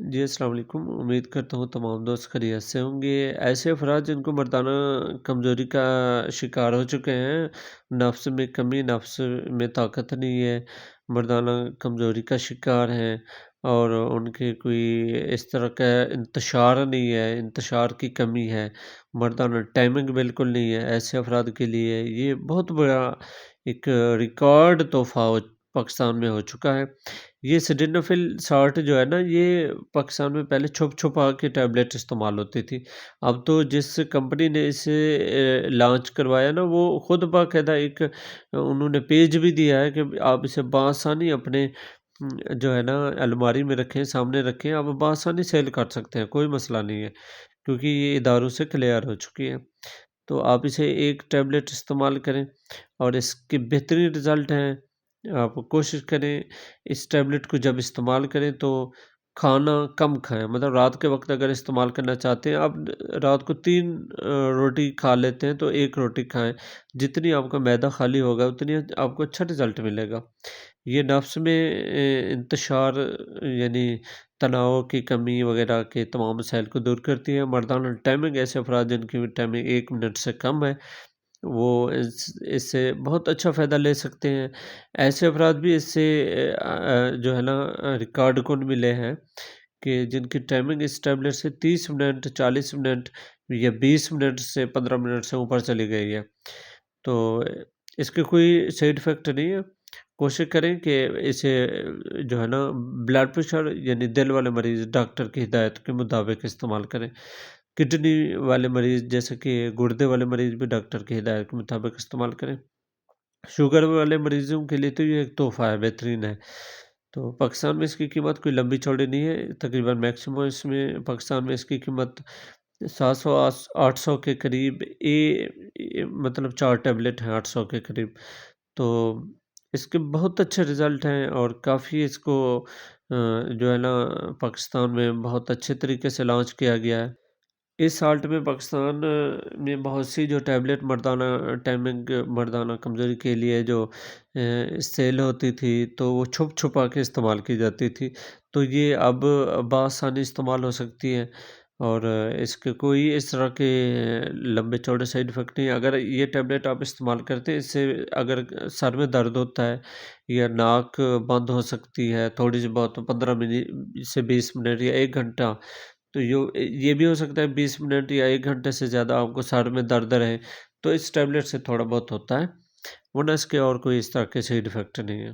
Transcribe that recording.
جی، السلام علیکم۔ امید کرتا ہوں تمام دوست خیریت سے ہوں گے۔ ایسے افراد جن کو مردانہ کمزوری کا شکار ہو چکے ہیں، نفس میں کمی، نفس میں طاقت نہیں ہے، مردانہ کمزوری کا شکار ہیں اور ان کے کوئی اس طرح کا انتشار نہیں ہے، انتشار کی کمی ہے، مردانہ ٹائمنگ بالکل نہیں ہے، ایسے افراد کے لیے یہ بہت بڑا ایک ریکارڈ تحفہ پاکستان میں ہو چکا ہے۔ یہ سڈینوفل سالٹ جو ہے نا، یہ پاکستان میں پہلے چھپ چھپا کے ٹیبلیٹ استعمال ہوتی تھی۔ اب تو جس کمپنی نے اسے لانچ کروایا نا، وہ خود باقاعدہ ایک انہوں نے پیج بھی دیا ہے کہ آپ اسے بآسانی اپنے جو ہے نا الماری میں رکھیں، سامنے رکھیں، آپ بآسانی سیل کر سکتے ہیں، کوئی مسئلہ نہیں ہے، کیونکہ یہ اداروں سے کلیئر ہو چکی ہے۔ تو آپ اسے ایک ٹیبلیٹ استعمال کریں اور اس کے بہترین رزلٹ ہیں۔ آپ کوشش کریں اس ٹیبلیٹ کو جب استعمال کریں تو کھانا کم کھائیں، مطلب رات کے وقت اگر استعمال کرنا چاہتے ہیں آپ، رات کو 3 روٹی کھا لیتے ہیں تو 1 روٹی کھائیں، جتنی آپ کا معدہ خالی ہوگا اتنی آپ کو اچھا رزلٹ ملے گا۔ یہ نفس میں انتشار یعنی تناؤ کی کمی وغیرہ کے تمام مسائل کو دور کرتی ہے۔ مردانہ ٹائمنگ، ایسے افراد جن کی ٹائمنگ 1 منٹ سے کم ہے، وہ اس سے بہت اچھا فائدہ لے سکتے ہیں۔ ایسے افراد بھی اس سے جو ہے نا ریکارڈ کن ملے ہیں کہ جن کی ٹائمنگ اس ٹیبلیٹ سے 30 منٹ، 40 منٹ یا 20 منٹ سے 15 منٹ سے اوپر چلی گئی ہے۔ تو اس کے کوئی سائڈ افیکٹ نہیں ہے۔ کوشش کریں کہ اسے جو ہے نا بلڈ پریشر یعنی دل والے مریض ڈاکٹر کی ہدایت کے مطابق استعمال کریں۔ کڈنی والے مریض جیسے کہ گردے والے مریض بھی ڈاکٹر کی ہدایت کے مطابق استعمال کریں۔ شوگر والے مریضوں کے لیے تو یہ ایک تحفہ ہے، بہترین ہے۔ تو پاکستان میں اس کی قیمت کوئی لمبی چوڑی نہیں ہے، تقریباً میکسیمم اس میں پاکستان میں اس کی قیمت 700 800 کے قریب، مطلب 4 ٹیبلٹ ہیں 800 کے قریب۔ تو اس کے بہت اچھے رزلٹ ہیں اور کافی اس کو جو ہے نا پاکستان میں بہت اچھے طریقے سے لانچ کیا گیا ہے۔ اس سالٹ میں پاکستان میں بہت سی جو ٹیبلٹ مردانہ ٹائمنگ، مردانہ کمزوری کے لیے جو سیل ہوتی تھی تو وہ چھپ چھپا کے استعمال کی جاتی تھی، تو یہ اب بآسانی استعمال ہو سکتی ہے اور اس کے کوئی اس طرح کے لمبے چوڑے سائڈ افیکٹ نہیں ہیں۔ اگر یہ ٹیبلٹ آپ استعمال کرتے ہیں، اس سے اگر سر میں درد ہوتا ہے یا ناک بند ہو سکتی ہے تھوڑی سی بہت، 15 منٹ سے 20 منٹ یا 1 گھنٹہ، تو یہ بھی ہو سکتا ہے 20 منٹ یا 1 گھنٹے سے زیادہ آپ کو سر میں درد رہے، تو اس ٹیبلیٹ سے تھوڑا بہت ہوتا ہے، ورنہ اس کے اور کوئی اس طرح کے سائڈ افیکٹ نہیں ہے۔